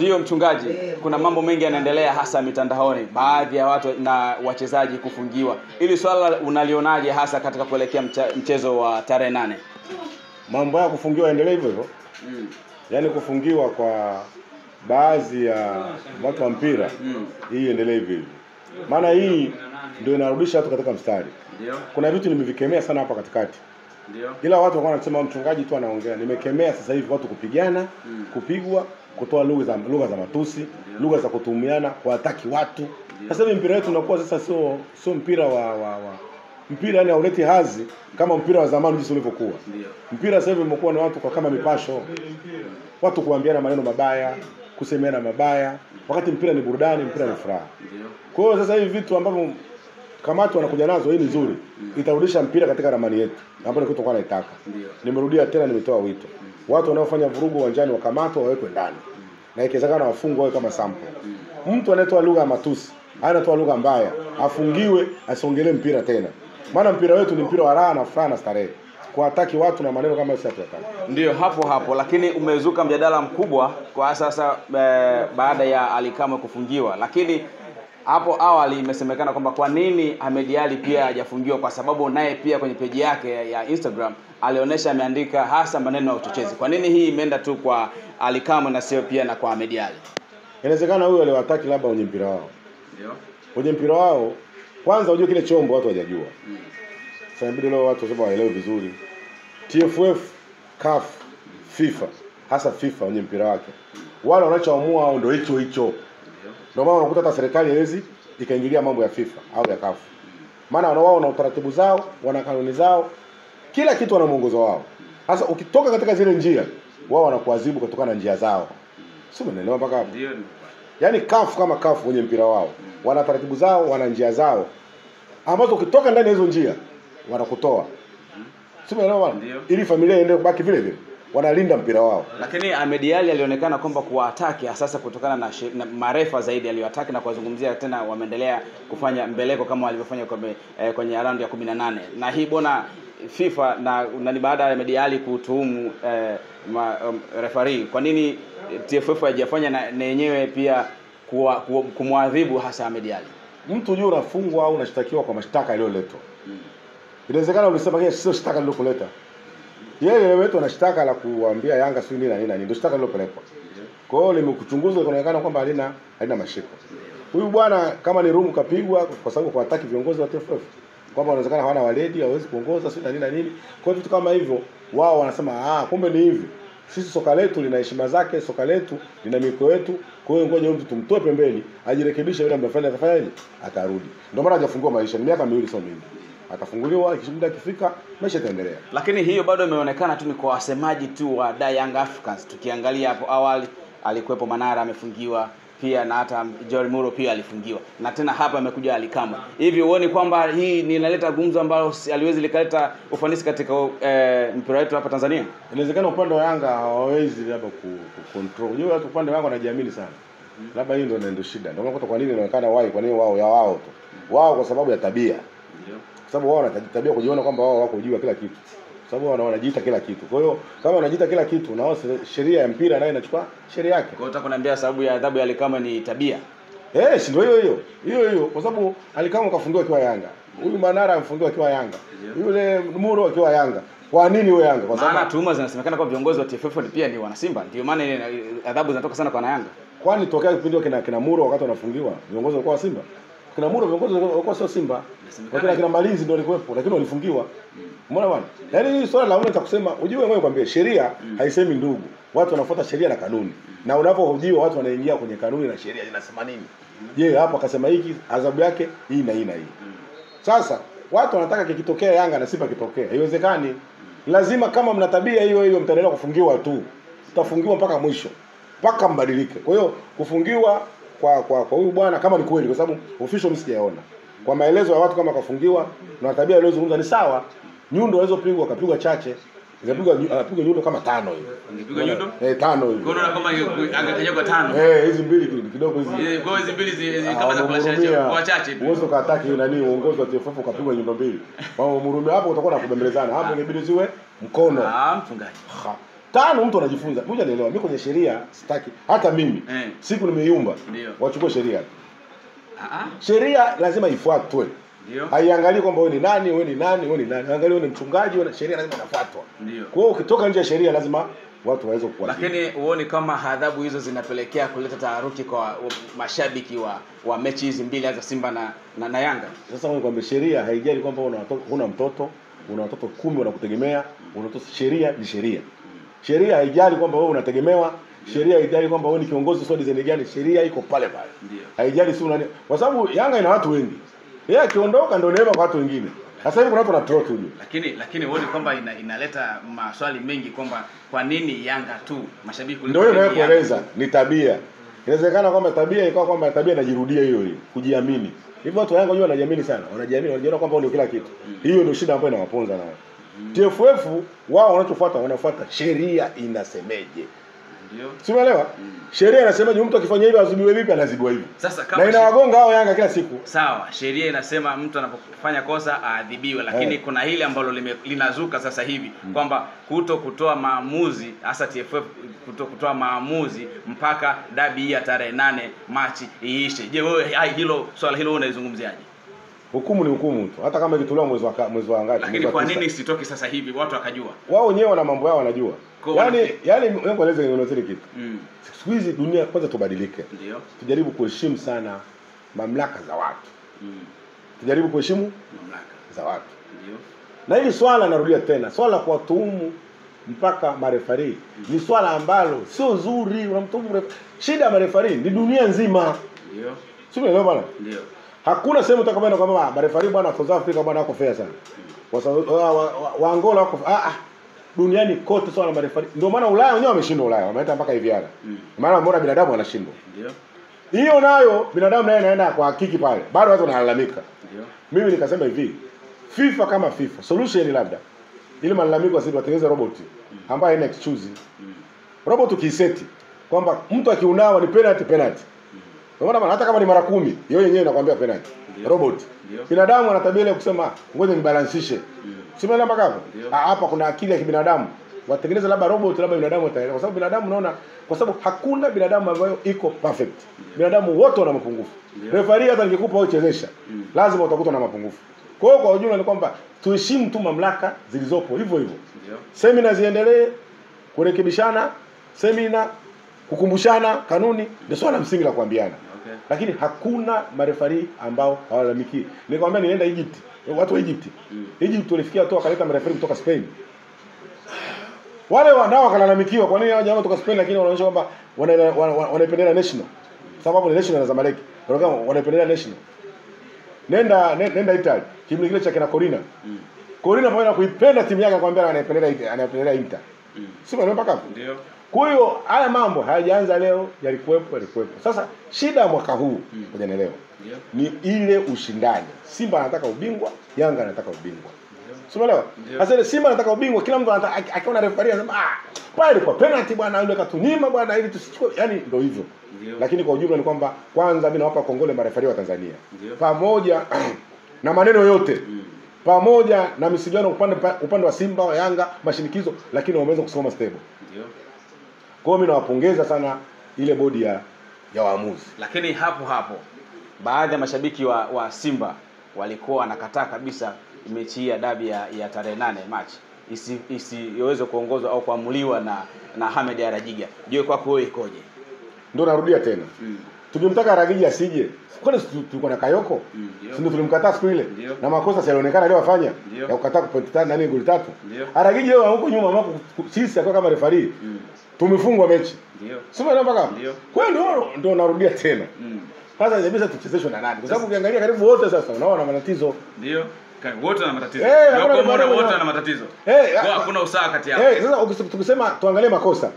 Ndio mchungaji, kuna mambo mengi yanaendelea hasa mitandaoni, baadhi ya watu na wachezaji kufungiwa. Ili swala unalionaje hasa katika kuelekea mchezo wa tarehe 8? Mambo ya kufungiwa endelee hivyo hivyo. Yaani kufungiwa kwa baadhi ya watu wa mpira hii endelee hivyo hivyo. Maana hii ndio inarudisha watu katika mstari. Ndio. Kuna vitu nimevikemea sana hapa katikati. Ndio. Ila watu wanasema mchungaji tu anaongea. Nimekemea sasa hivi watu kupigana, kupigwa, kutoa lugha za matusi, lugha za kutumiana, kuwataki watu. Sasa hivi mpira wetu unakuwa sasa sio mpira wa mpira yani hauleti hazi kama mpira wa zamani jinsi ulivyokuwa. Mpira sasa hivi umekuwa na watu kwa kama mipasho. Watu kuambiana maneno mabaya, kusemeana mabaya, wakati mpira ni burudani, mpira ni furaha. Kwa hiyo sasa hivi vitu ambavyo kamati wanakuja nazo hii ni nzuri. Itarudisha mpira katika ramani yetu. Ambapo ni kitu kwa naitaka. Nimerudia tena nimetoa wito. Watu wanaofanya vurugu uwanjani wakamatwe wawekwe ndani. Na ikiwezekana wafungwe wawe kama sample. Mtu anayetoa lugha ya matusi, anatoa lugha mbaya, afungiwe, asiongelee mpira tena. Maana mpira wetu ni mpira wa raha na furaha na starehe. Kuwataki watu na maneno kama sasa tuyataka. Ndio hapo lakini umezuka mjadala mkubwa kwa sasa baada ya Ali Kamwe kufungiwa. Lakini hapo awali imesemekana kwamba kwa nini Ahmed Ally pia hajafungiwa, kwa sababu naye pia kwenye peji yake ya Instagram alionyesha ameandika hasa maneno ya uchochezi. Kwa nini hii imeenda tu kwa Ali Kamwe na sio pia na kwa Ahmed Ally? Inawezekana huyo aliwataki labda kwenye mpira wao. Ndio. Kwenye mpira wao kwanza unajua kile chombo watu hawajajua. Sasa inabidi leo watu wasema waelewe vizuri. TFF, CAF, FIFA, hasa FIFA kwenye mpira wake. Wale wanachoamua hao ndio hicho. Ndio maana unakuta hata serikali haiwezi ikaingilia mambo ya FIFA au ya CAF. Maana wao wana utaratibu zao, wana kanuni zao, kila kitu wana mwongozo wao. Sasa ukitoka katika zile njia, wao wanakuadhibu kutokana na njia zao. Sio unaelewa mpaka hapo? Ndio. Yaani CAF kama CAF kwenye mpira wao, wana taratibu zao, wana njia zao. Ambazo ukitoka ndani ya hizo njia, wanakutoa. Sio unaelewa bwana? Ili familia iendelee kubaki vile vile. Wanalinda mpira wao. Lakini Ahmed Ally alionekana kwamba kuwataki sasa kutokana na marefa zaidi aliyoataki na kuwazungumzia tena wameendelea kufanya mbeleko kama walivyofanya kwenye round ya 18. Na hii bona FIFA na ni baada ya Ahmed Ally kutuhumu referee. Kwa nini TFF haijafanya na yenyewe pia kumwadhibu hasa Ahmed Ally? Mtu yule unafungwa au unashtakiwa kwa mashtaka yaliyoletwa. Inawezekana ulisema yeye sio shtaka lilokuleta. Yeye wetu anashtaka la kuambia Yanga sio nini na nini ndio shtaka lilopelekwa. Kwa hiyo limekuchunguzwa kuonekana kwamba halina mashiko. Huyu bwana kama ni rumu kapigwa kwa sababu kwa hataki viongozi wa TFF. Kwamba inawezekana hawana waledi hawezi kuongoza sio nini na nini. Kwa hiyo vitu kama hivyo wao wanasema kumbe ni hivi. Sisi soka letu lina heshima zake, soka letu lina miko yetu. Kwa hiyo ngoja mtu tumtoe pembeni, ajirekebishe yule ambaye atafanyaje? Atarudi. Ndio maana hajafungua maisha. Ni miaka 2 sio mingi. Atafunguliwa ikishinda kifika maisha yataendelea. Lakini hiyo bado imeonekana tu ni kwa wasemaji tu wa Young Africans. Tukiangalia hapo awali alikuwepo Manara amefungiwa pia, na hata Joel Muro pia alifungiwa. Na tena hapa amekuja Ali Kamwe. Hivi uone kwamba hii ni inaleta gumzo ambalo aliwezi likaleta ufanisi katika mpira wetu hapa Tanzania? Inawezekana upande wa Yanga hawawezi labda control. Unajua watu upande wangu wanajiamini sana. Labda hii ndio shida. Ndio maana kwa nini inaonekana kwa nini wao tu. Wao kwa sababu ya tabia. Kwa sababu wao wanatabia kujiona kwamba wao wako juu ya kila kitu. Kwa sababu wanajiita kila kitu. Kwa hiyo kama wanajiita kila kitu na wao sheria ya mpira nayo inachukua sheria yake. Kwa hiyo unataka kuniambia sababu ya adhabu ya Ali Kamwe ni tabia? Si ndio hiyo. Hiyo kwa sababu Ali Kamwe kafungiwa akiwa Yanga. Huyu Manara amefungiwa akiwa Yanga. Yule Muro akiwa Yanga. Kwa nini wewe Yanga? Kwa sababu tuhuma zinasemekana kwa viongozi wa TFF pia ni wana Simba. Ndio maana adhabu zinatoka sana kwa Yanga. Kwani tokea kipindi kina Muro wakati wanafungiwa viongozi walikuwa wa Simba? Kina Muro viongozi walikuwa sio Simba. Wakati kina Malinzi ndio walikuwepo lakini walifungiwa. Umeona bwana? Yaani hii swala la unataka kusema ujue wewe kwambie sheria haisemi ndugu. Watu wanafuata sheria na kanuni. Na unapohojiwa watu wanaingia kwenye kanuni na sheria zinasema nini? Je, hapo akasema hiki adhabu yake hii na hii na hii. Sasa watu wanataka kikitokea Yanga na Simba kitokea. Haiwezekani. Lazima kama mna tabia hiyo mtaendelea kufungiwa tu. Mtafungiwa mpaka mwisho. Mpaka mbadilike. Kwa hiyo kufungiwa kwa huyu bwana kama ni kweli kwa sababu official msijaona. Kwa maelezo ya watu kama kafungiwa na tabia alizozungumza ni sawa. Nyundo alizopigwa akapigwa chache. Apigwa nyundo kama 5 hivi. Angepigwa nyundo? 5 hivi. Kwa hiyo kama angekanyagwa 5. Hizi mbili kidogo hizi. Kwa hizi mbili kama za kwa chache tu. Uwezo kaataki nani uongozi wa TFF ukapigwa nyundo mbili. Wao Murume hapo utakuwa na kubembelezana. Hapo ingebidi ziwe mkono. Mfungaji. 5 mtu anajifunza. Moja nielewa, mimi kwenye sheria sitaki hata mimi. Siku nimeyumba. Wachukue sheria. Sheria lazima ifuatwe. Ndio. Haiangalii kwamba wewe ni nani, wewe ni nani, wewe ni nani. Angalia wewe ni mchungaji, wewe sheria lazima inafuatwa. Ndio. Kwa hiyo ukitoka nje ya sheria lazima watu waweze kufuata. Lakini huoni kama adhabu hizo zinapelekea kuleta taharuki kwa mashabiki wa mechi hizi mbili za Simba na Yanga? Sasa wewe kwamba sheria haijali kwamba una mtoto, una watoto 10 wanakutegemea, sheria ni sheria. Sheria haijali kwamba wewe unategemewa, sheria haijali kwamba wewe ni kiongozi sio design gani, sheria iko pale pale. Ndio. Haijali si unani. Kwa sababu Yanga ina watu wengi. Yeye akiondoka ndio neema kwa watu wengine. Sasa hivi kuna watu wanatroll tu. Lakini huoni kwamba inaleta maswali mengi kwamba kwa nini Yanga tu mashabiki ndio hiyo kueleza ni tabia. Inawezekana kwamba tabia ikawa kwamba tabia inajirudia hiyo hiyo, kujiamini. Hivyo watu wa Yanga wenyewe wanajiamini sana. Wanajiamini, wanajiona kwamba ndio kila kitu. Hiyo ndio shida ambayo inawaponza nao. TFF wao wanafuata sheria inasemeje. Ndio. Simuelewa? Sheria inasemaje mtu akifanya hivi azibiwe vipi, anazibiwa hivi. Sasa kama na inawagonga hao Yanga kila siku. Sawa, sheria inasema mtu anapofanya kosa aadhibiwe, lakini kuna hili ambalo linazuka sasa hivi kwamba kutoa maamuzi hasa TFF kutoa maamuzi mpaka dabi ya tarehe 8 Machi iishe. Je, wewe swala hilo unaizungumziaje? Hukumu ni hukumu tu. Hata kama ikitolewa mwezi wa ngapi. Lakini kwa nini isitoke sasa hivi watu wakajua? Wao wenyewe wana mambo yao wanajua. Yaani wewe kueleza niloteli kitu. Siku hizi dunia kwanza tubadilike. Ndio. Tujaribu kuheshimu sana mamlaka za watu. Tujaribu kuheshimu mamlaka za watu. Ndio. Na hili swala narudia tena, swala kwa tuhumu mpaka marefari ni swala ambalo sio zuri. Unamtuhumu shida ya marefari ni dunia nzima. Ndio. Sio unaelewa bwana? Ndio. Hakuna sehemu utakapoenda kwamba marefari bwana South Africa bwana wako fair sana. Wa Angola wako duniani kote swala marefari. Ndio maana Ulaya wenyewe wameshindwa Ulaya. Wameenda mpaka hivi hapa. Maana mbona binadamu wanashindwa? Ndio. Hiyo nayo binadamu naye anaenda kwa hakiki pale. Bado watu wanalalamika. Ndio. Mimi nikasema hivi, FIFA kama FIFA, solution labda ili malalamiko asije watengeneze robot ambayo haina excuse. Robot ukiseti kwamba mtu akiunawa ni penalty. Unaona hata kama ni mara 10, yeye yenyewe inakwambia penalty. Robot. Binadamu ana tabia ile kusema ngoja nibalansishe. Simeona mpaka hapo. Hapa kuna akili ya kibinadamu. Watengeneza labda robot labda binadamu ataelewa. Kwa sababu binadamu unaona kwa sababu hakuna binadamu ambayo iko perfect. Binadamu wote wana mapungufu. Referee hata nikikupa wewe chezesha, lazima utakuta na mapungufu. Kwa hiyo kwa ujumla ni kwamba tuheshimu tu mamlaka zilizopo hivyo hivyo. Ndio. Semina ziendelee kurekebishana, semina kukumbushana kanuni ndio swala msingi la kuambiana. Okay. Lakini hakuna marefari ambao hawalalamiki. Nikwambia nienda Egypt. Watu wa Egypt. Egypt walifikia tu wakaleta marefari kutoka Spain. Wale wanao wakalalamikiwa kwa nini hao jamaa kutoka Spain lakini wanaonyesha kwamba wanaipendea national. Sababu ni national na Zamalek. Wanaipendea national. Nenda Italy. Timu kile cha kina Corina. Corina pamoja na kuipenda timu yake akwambia anaipendea Inter. Sio ndio mpaka hapo? Ndio. Kwa hiyo haya mambo hayajaanza leo, yalikuwepo. Sasa shida ya mwaka huu hujanielewa. Ni ile ushindani. Simba anataka ubingwa, Yanga anataka ubingwa. Umeelewa? Sasa ile Simba anataka ubingwa, kila mtu anataka akiona referee anasema pale kwa penalty bwana yule katunyima bwana ili tusichukue. Yaani ndio hivyo. Lakini kwa ujumla ni kwamba kwanza mimi nawapa kongole marefarii wa Tanzania. Pamoja na maneno yote. Pamoja na misigano upande wa Simba wa Yanga mashinikizo lakini wameweza kusimama stable. Ndio. Kwa hiyo mimi nawapongeza sana ile bodi ya waamuzi. Lakini hapo baadhi ya mashabiki wa Simba walikuwa wanakataa kabisa mechi hii ya dabi ya tarehe 8 Machi isiweze kuongozwa au kuamuliwa na Ahmed Arajiga. Je, kwako wewe ikoje? Ndio narudia tena. Tukimtaka Arajiga asije. Kwani tulikuwa na Kayoko? Si ndio tulimkataa siku ile? Na makosa yalionekana leo afanya ya kukataa kupotea nani goli 3. Arajiga leo huko nyuma mama sisi akawa kama referee. Tumefungwa mechi. Ndio. Sio ndio mpaka? Kwa hiyo ndio narudia tena. Sasa inabidi tuchezeshwe na nani? Kwa sababu ukiangalia karibu wote sasa unaona matatizo. Ndio. Wote wana matatizo. Wote wana matatizo. Kwa hakuna usawa kati yao. Sasa tukisema tuangalie makosa.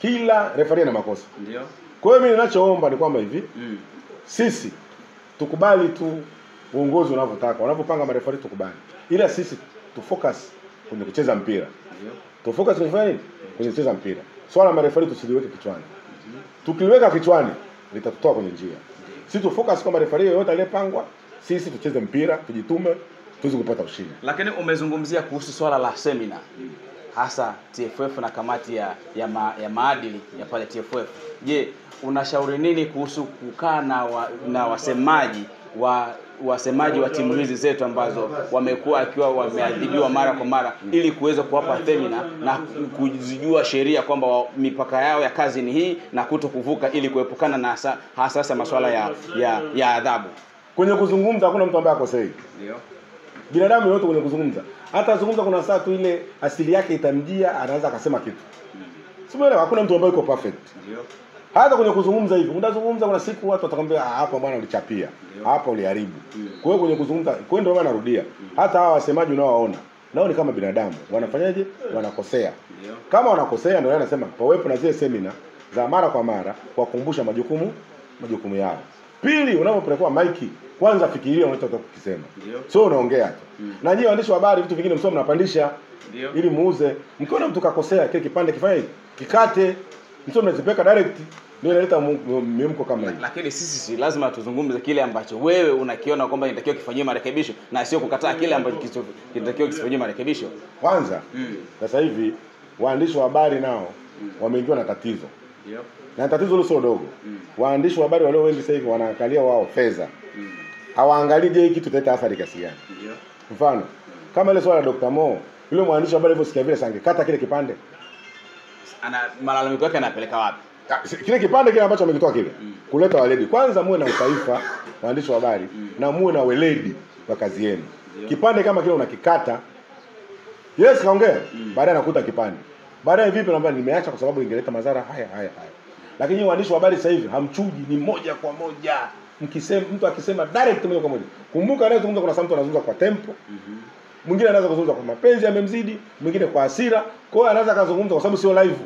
Kila referee ana makosa. Ndio. Kwa hiyo mimi ninachoomba ni kwamba hivi sisi tukubali tu uongozi unavyotaka. Wanapopanga mareferee tukubali. Ila sisi tufocus kwenye kucheza mpira. Ndio. Tufocus kwenye nini? Kwenye kucheza mpira. Swala mareferee tusiliweke kichwani. Tukiliweka kichwani litatutoa kwenye njia. Sisi tufocus kwa mareferee yote aliyepangwa, sisi tucheze mpira, tujitume, tuweze kupata ushindi. Lakini umezungumzia kuhusu swala la semina. hasa TFF na kamati ya maadili ya pale TFF. Je, unashauri nini kuhusu kukaa na wasemaji wa timu hizi zetu ambazo wamekuwa akiwa wameadhibiwa mara kwa mara, ili kuweza kuwapa semina na kujijua sheria kwamba mipaka yao ya kazi ni hii na kutokuvuka, ili kuepukana na hasa masuala ya adhabu? Kwenye kuzungumza hakuna mtu ambaye akosei. Ndio. Binadamu yote kwenye kuzungumza. Hata azungumza kuna saa tu ile asili yake itamjia, anaweza akasema kitu. Simuelewa, hakuna mtu ambaye yuko perfect. Ndio. Hata kwenye kuzungumza hivi, unazungumza kuna siku watu watakwambia hapa bwana ulichapia. Hapa uliharibu. Kwa hiyo kwenye kuzungumza, kwa ndio maana narudia. Hata hawa wasemaji unaowaona, nao ni kama binadamu. Wanafanyaje? Wanakosea. Kama wanakosea ndio anasema pawepo na zile semina za mara kwa mara kuwakumbusha majukumu yao. Pili, unapopelekwa maiki, kwanza fikiria unachotaka kukisema. Sio unaongea tu. Na nyinyi waandishi wa habari vitu vingine msio mnapandisha ili muuze. Mkiona mtu kakosea kile kipande kifanye kikate, msio mnazipeka direct, ndio inaleta mimko kama hiyo. Lakini sisi lazima tuzungumze kile ambacho wewe unakiona kwamba inatakiwa kifanywe marekebisho, na sio kukataa kile ambacho kinatakiwa kifanywe marekebisho. Kwanza sasa hivi waandishi wa habari nao wameingiwa na tatizo. Ndio. Na tatizo hilo sio dogo. Waandishi wa habari walio wengi sasa hivi wanaangalia wao fedha. Hawaangalii je kitu kitaleta athari kiasi gani. Ndio. Mfano, kama ile swala la Dr. Mo, yule mwandishi wa habari alivyosikia vile sangekata kile kipande. Ana malalamiko yake anapeleka wapi? Kile kipande kile ambacho amekitoa kile. Kuleta weledi. Kwanza muwe na utaifa waandishi wa habari na muwe na weledi wa kazi yenu. Kipande kama kile unakikata, yes kaongea, baadaye anakuta kipande. Baadaye vipi naomba nimeacha kwa sababu ingeleta madhara haya. Lakini waandishi wa habari sasa hivi hamchuji, ni moja kwa moja. Mtu akisema direct moja kwa moja. Kumbuka anayezungumza kuna mtu anazungumza kwa tempo. Mwingine anaweza kuzungumza kwa mapenzi yamemzidi, mwingine kwa hasira. Kwa hiyo anaweza kuzungumza kwa sababu sio live.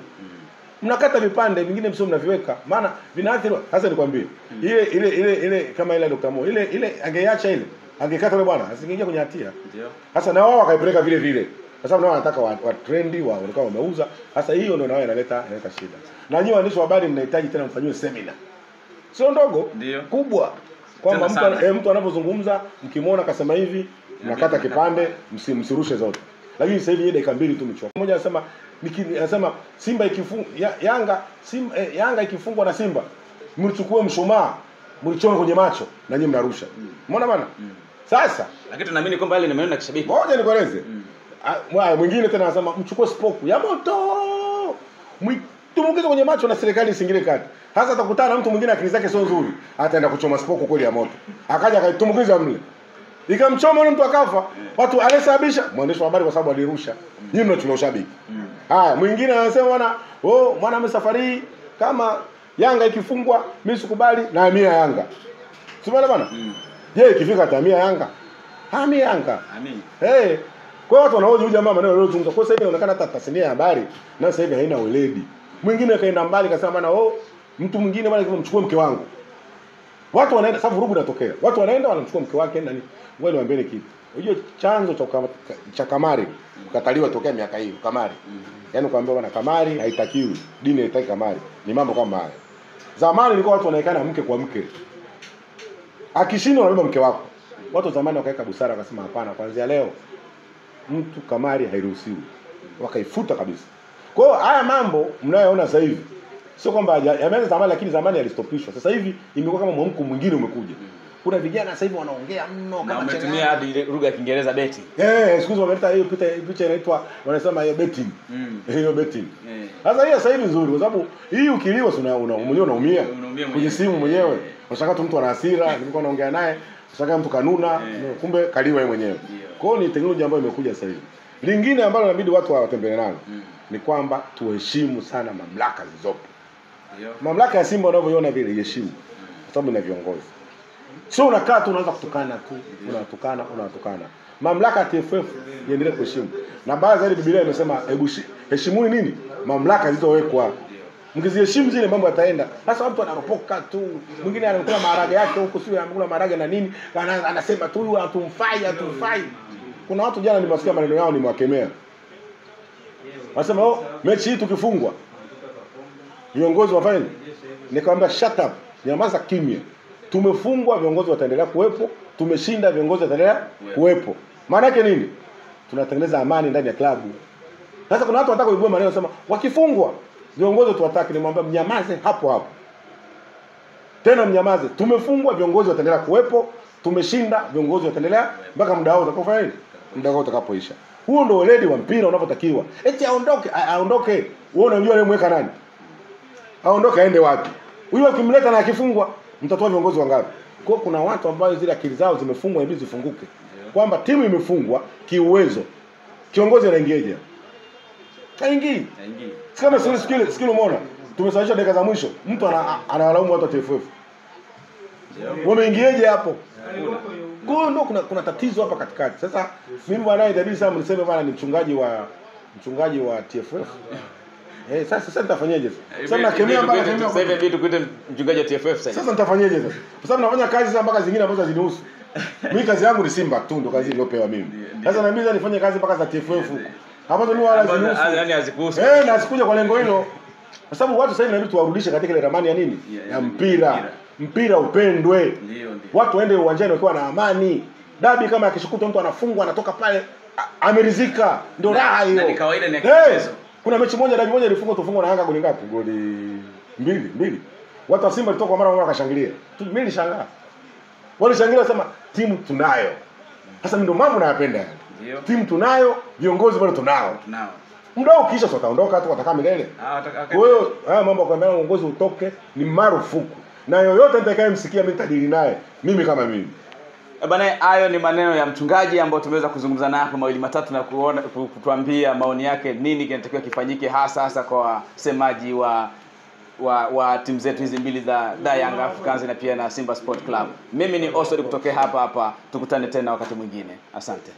Mnakata vipande vingine msio mnaviweka. Maana vinaathiri. Sasa nikwambie. Ile kama ile Dr. Mo, ile angeacha ile. Angekata yule bwana, asingeingia kwenye hatia. Ndio. Sasa na wao wakaipeleka vile. Kwa sababu nao wanataka wa trendy walikuwa wameuza. Sasa hiyo ndio nayo inaleta shida. Na nyinyi waandishi wa habari mnahitaji tena mfanywe seminar. Sio ndogo, kubwa. Kwamba mtu anapozungumza, mkimwona akasema hivi, mnakata kipande, msirushe zote. Lakini sasa hivi yeye dakika 2 tu mchoka. Mmoja anasema Simba Yanga ikifungwa na Simba, mchukue mshumaa, mlichome kwenye macho na nyinyi mnarusha. Umeona bana? Sasa, lakini tunaamini kwamba ile ni maneno ya kishabiki. Ngoja nikueleze. Mwingine tena anasema mchukue spoku ya moto. Tumongeze kwenye macho na serikali isingile kati. Sasa atakutana na mtu mwingine akili zake sio nzuri, ataenda kuchoma spoku kweli ya moto. Akaja akaitumbukiza mle. Ikamchoma yule mtu akafa. Watu alisababisha mwandishi wa habari kwa sababu alirusha. Nyinyi mnachukua ushabiki. Haya, mwingine anasema mwana safari kama Yanga ikifungwa mimi sikubali na mia Yanga. Sio bana? Je, ikifika tamia Yanga? Hamia Yanga. Amin. Kwa watu wanaoje huyu jamaa maneno aliyozungumza. Kwa sasa hivi inaonekana hata tasnia ya habari na sasa hivi haina weledi. Mwingine kaenda mbali kasema bana mtu mwingine bana mchukue mke wangu. Watu wanaenda sababu vurugu inatokea. Watu wanaenda wanamchukua mke wake nani? Wewe niambie kitu. Unajua chanzo cha kamari kukataliwa tokea miaka hiyo kamari. Yaani kuambia bana kamari haitakiwi. Dini haitaki kamari. Ni mambo kama haya. Zamani ilikuwa watu wanaekana mke kwa mke. Akishindwa unabeba mke wako. Watu zamani wakaweka busara wakasema hapana, kuanzia leo mtu kamari hairuhusiwi. Wakaifuta kabisa. Kwa hiyo haya mambo mnayoona sasa hivi sio kwamba yameanza zamani, lakini zamani yalistopishwa. Sasa hivi imekuwa kama mwamko mwingine umekuja. Kuna vijana sasa hivi wanaongea mno kama wametumia hadi lugha ya Kiingereza betting. Siku hizo wameleta hiyo picha inaitwa wanasema hiyo betting. Hiyo betting. Sasa hiyo sasa hivi nzuri kwa sababu hii ukiliwa unaumia kwenye simu mwenyewe. Unashaka tu mtu ana hasira, nilikuwa naongea naye, unashaka mtu kanuna, kumbe kaliwa yeye mwenyewe. Kwa hiyo ni teknolojia ambayo imekuja sasa hivi. Lingine ambalo inabidi watu watembelee nalo ni kwamba tuheshimu sana mamlaka zilizopo. Mamlaka ya Simba unavyoiona vile iheshimu kwa sababu ina viongozi. Sio unakaa tu unaanza kutukana tu, unatukana. Mamlaka ya TFF iendelee kuheshimu. Na baadhi zaidi Biblia imesema heshimuni nini? Mamlaka zilizowekwa. Mkiziheshimu zile mambo yataenda. Sasa mtu anaropoka tu. Mwingine anakula maharage yake huko sio anakula maharage na nini? Anasema tu huyu hatumfai. Kuna watu jana nimewasikia maneno yao nimewakemea. Wanasema mechi hii tukifungwa viongozi wafanye. Nikamwambia shut up. Nyamaza kimya. Tumefungwa viongozi wataendelea kuwepo, tumeshinda viongozi wataendelea kuwepo. Maana yake nini? Tunatengeneza amani ndani ya klabu. Sasa kuna watu wanataka kuibua maneno sema wakifungwa viongozi tuwataki, nimwambia mnyamaze hapo hapo. Tena mnyamaze. Tumefungwa, viongozi wataendelea kuwepo, tumeshinda, viongozi wataendelea mpaka muda wao utakapofanya nini? Muda wao utakapoisha. Huo ndio weledi wa mpira unavyotakiwa. Eti aondoke. Wewe unajua leo mweka nani? Aondoke aende wapi? Huyo akimleta na akifungwa, mtatoa viongozi wangapi? Kwa kuna watu ambao zile akili zao zimefungwa hivi zifunguke. Kwamba timu imefungwa kiuwezo. Kiongozi anaingiaje? Haingii. Kama skill umeona? Tumesalisha dakika za mwisho. Mtu anawalaumu watu wa TFF. Wameingiaje hapo? Kwa ndo kuna tatizo hapa katikati. Sasa mimi bwana itabidi sasa mniseme bwana ni mchungaji wa TFF. Sasa nitafanyaje sasa? Sasa nakemea mpaka sasa hivi vitu kuita mchungaji wa TFF sasa. Sasa nitafanyaje sasa? Kwa sababu nafanya kazi sasa mpaka zingine ambazo zinihusu. Mimi kazi yangu ni Simba tu, ndo kazi niliyopewa mimi. Sasa na mimi nifanye kazi mpaka za TFF huko. Hapo ni wala zinihusu. Yaani hazikuhusu. Na asikuja kwa lengo hilo. Kwa sababu watu sasa inabidi tuwarudishe katika ile ramani ya nini? Ya mpira. Mpira upendwe. Watu waende uwanjani wakiwa na amani. Dabi kama akishukuta mtu anafungwa anatoka pale amerizika. Ndio raha hiyo. Ni kawaida ni mchezo. Kuna mechi moja dabi moja ilifungwa na Yanga goli ngapi? Goli 2. Watu wa Simba walitoka mara wakashangilia. Mimi nilishangaa. Walishangilia sema timu tunayo. Sasa ndio mambo nayapenda. Timu tunayo, viongozi bado tunao. Muda ukiisha wataondoka tu watakaa milele. Kwa hiyo haya mambo kwamba uongozi utoke ni marufuku. Na yoyote atakayemsikia mimi nitadili naye. Mimi kama mimi. Bana, hayo ni maneno ya mchungaji ambao tumeweza kuzungumza naye hapa mawili matatu na kutuambia maoni yake nini kinatakiwa kifanyike hasa kwa semaji wa timu zetu hizi mbili za Young Africans na pia na Simba Sport Club. Mimi ni Osod kutokea hapa. Tukutane tena wakati mwingine. Asante.